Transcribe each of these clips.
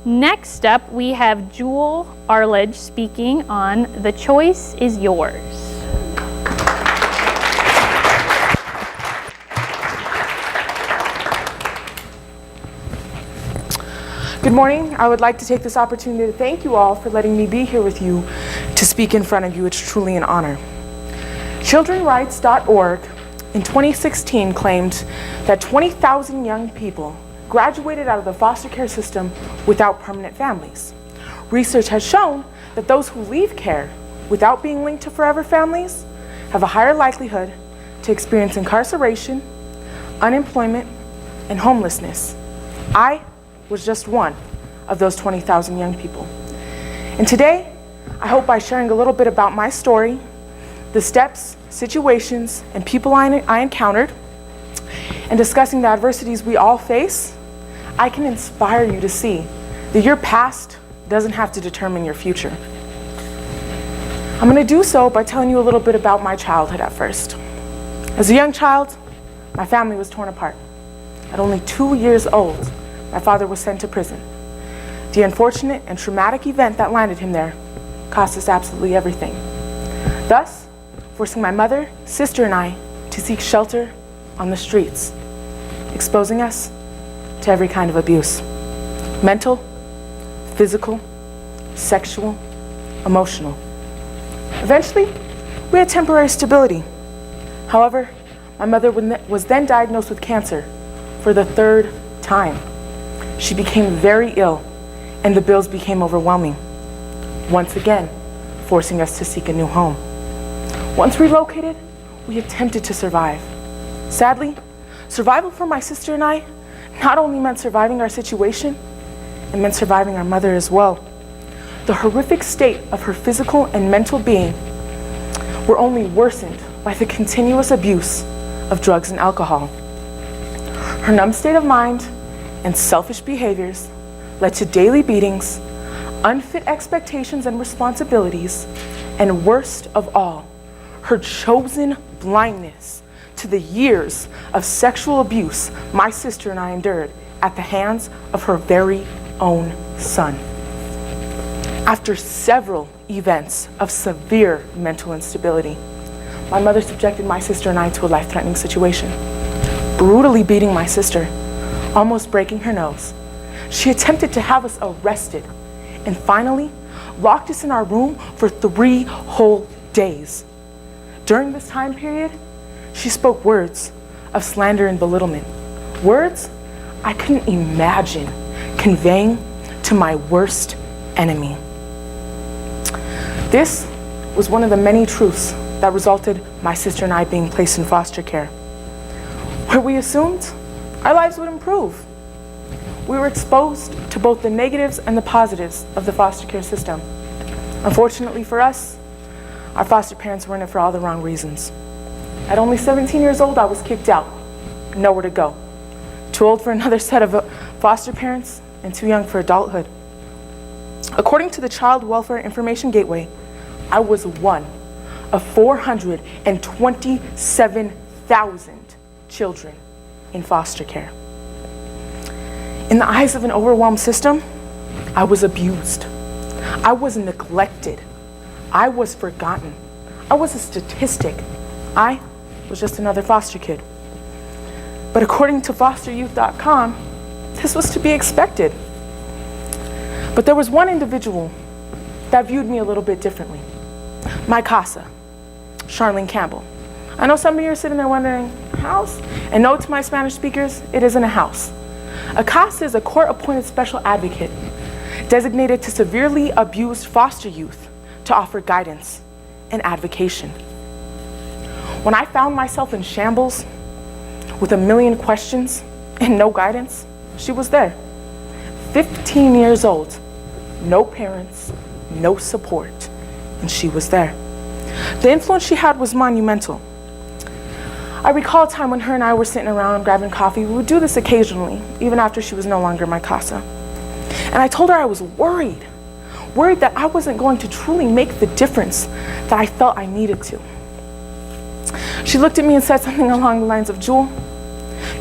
Next up, we have Jewel Arledge speaking on The Choice is Yours. Good morning. I would like to take this opportunity to thank you all for letting me be here with you to speak in front of you. It's truly an honor. ChildrenRights.org in 2016 claimed that 20,000 young people graduated out of the foster care system without permanent families. Research has shown that those who leave care without being linked to forever families have a higher likelihood to experience incarceration, unemployment, and homelessness. I was just one of those 20,000 young people. And today, I hope by sharing a little bit about my story, the steps, situations, and people I encountered, and discussing the adversities we all face, I can inspire you to see that your past doesn't have to determine your future. I'm going to do so by telling you a little bit about my childhood at first. As a young child, my family was torn apart. At only 2 years old, my father was sent to prison. The unfortunate and traumatic event that landed him there cost us absolutely everything, thus forcing my mother, sister, and I to seek shelter on the streets, exposing us to every kind of abuse: mental, physical, sexual, emotional. Eventually, we had temporary stability. However, my mother was then diagnosed with cancer for the 3rd time. She became very ill, and the bills became overwhelming, once again forcing us to seek a new home. Once relocated, we attempted to survive. Sadly, survival for my sister and I not only meant surviving our situation, it meant surviving our mother as well. The horrific state of her physical and mental being were only worsened by the continuous abuse of drugs and alcohol. Her numb state of mind and selfish behaviors led to daily beatings, unfit expectations and responsibilities, and worst of all, her chosen blindness to the years of sexual abuse my sister and I endured at the hands of her very own son. After several events of severe mental instability, my mother subjected my sister and I to a life-threatening situation, brutally beating my sister, almost breaking her nose. She attempted to have us arrested and finally locked us in our room for 3 whole days. During this time period, she spoke words of slander and belittlement, words I couldn't imagine conveying to my worst enemy. This was one of the many truths that resulted my sister and I being placed in foster care, where we assumed our lives would improve. We were exposed to both the negatives and the positives of the foster care system. Unfortunately for us, our foster parents were in it for all the wrong reasons. At only 17 years old, I was kicked out, nowhere to go. Too old for another set of foster parents and too young for adulthood. According to the Child Welfare Information Gateway, I was one of 427,000 children in foster care. In the eyes of an overwhelmed system, I was abused. I was neglected. I was forgotten. I was a statistic. I was just another foster kid. But according to fosteryouth.com, this was to be expected. But there was one individual that viewed me a little bit differently. My casa, Charlene Campbell. I know some of you are sitting there wondering, house? And no, to my Spanish speakers, it isn't a house. A casa is a court-appointed special advocate designated to severely abused foster youth to offer guidance and advocation. When I found myself in shambles with a million questions and no guidance, she was there. 15 years old, no parents, no support, and she was there. The influence she had was monumental. I recall a time when her and I were sitting around grabbing coffee. We would do this occasionally, even after she was no longer my casa. And I told her I was worried that I wasn't going to truly make the difference that I felt I needed to. She looked at me and said something along the lines of, Jewel,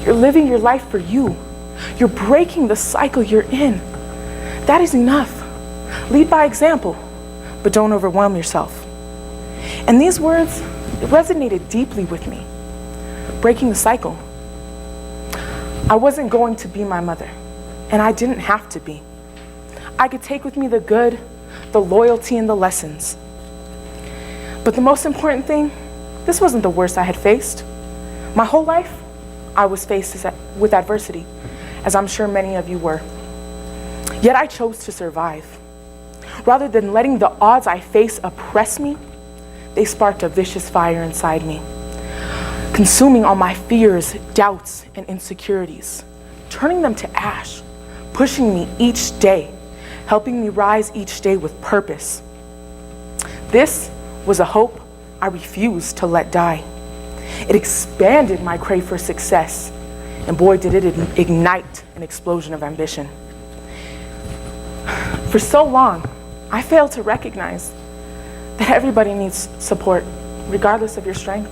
you're living your life for you. You're breaking the cycle you're in. that is enough. Lead by example, but don't overwhelm yourself. And these words resonated deeply with me, breaking the cycle. I wasn't going to be my mother, and I didn't have to be. I could take with me the good, the loyalty, and the lessons. But the most important thing, this wasn't the worst I had faced. My whole life, I was faced with adversity, as I'm sure many of you were. Yet I chose to survive. Rather than letting the odds I face oppress me, they sparked a vicious fire inside me, consuming all my fears, doubts, and insecurities, turning them to ash, pushing me each day, helping me rise each day with purpose. This was a hope I refused to let die. It expanded my crave for success, and boy, did it ignite an explosion of ambition. For so long, I failed to recognize that everybody needs support, regardless of your strength.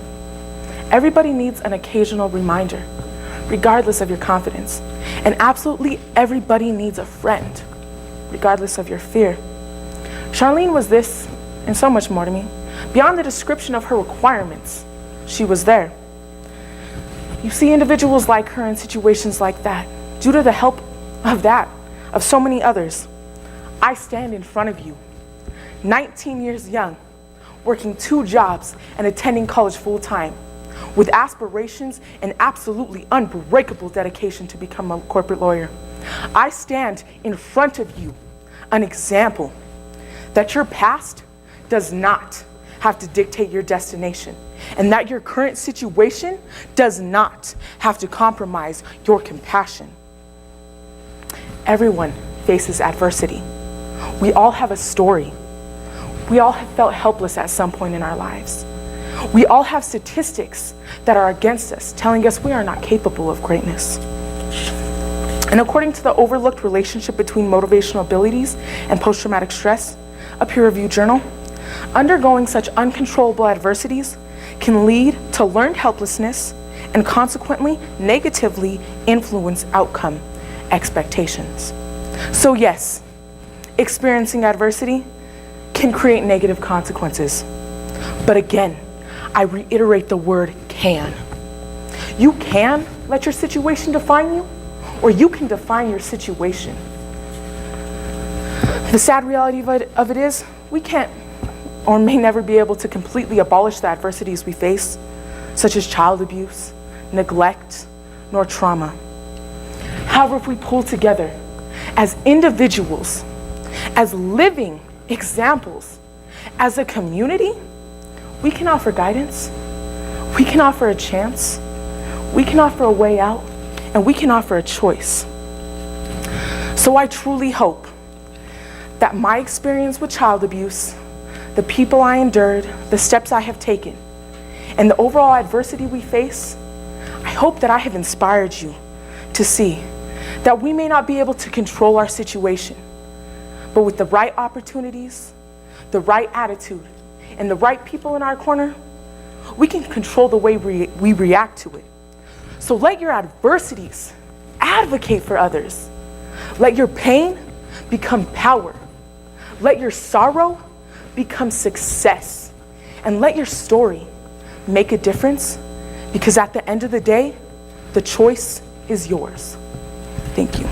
Everybody needs an occasional reminder, regardless of your confidence. And absolutely everybody needs a friend, regardless of your fear. Charlene was this and so much more to me. Beyond the description of her requirements, she was there. You see individuals like her in situations like that. Due to the help of so many others, I stand in front of you, 19 years young, working 2 jobs and attending college full-time, with aspirations and absolutely unbreakable dedication to become a corporate lawyer. I stand in front of you, an example that your past does not have to dictate your destination, and that your current situation does not have to compromise your compassion. Everyone faces adversity. We all have a story. We all have felt helpless at some point in our lives. We all have statistics that are against us, telling us we are not capable of greatness. And according to the overlooked relationship between motivational abilities and post-traumatic stress, a peer-reviewed journal, undergoing such uncontrollable adversities can lead to learned helplessness and consequently negatively influence outcome expectations. So yes, experiencing adversity can create negative consequences. But again, I reiterate the word can. You can let your situation define you, or you can define your situation. The sad reality of it is, we can't or may never be able to completely abolish the adversities we face, such as child abuse, neglect, nor trauma. However, if we pull together as individuals, as living examples, as a community, we can offer guidance, we can offer a chance, we can offer a way out, and we can offer a choice. So I truly hope that my experience with child abuse, the people I endured, the steps I have taken, and the overall adversity we face, I hope that I have inspired you to see that we may not be able to control our situation, but with the right opportunities, the right attitude, and the right people in our corner, we can control the way we react to it. So let your adversities advocate for others. Let your pain become power. Let your sorrow become success. And let your story make a difference, because at the end of the day, the choice is yours. Thank you.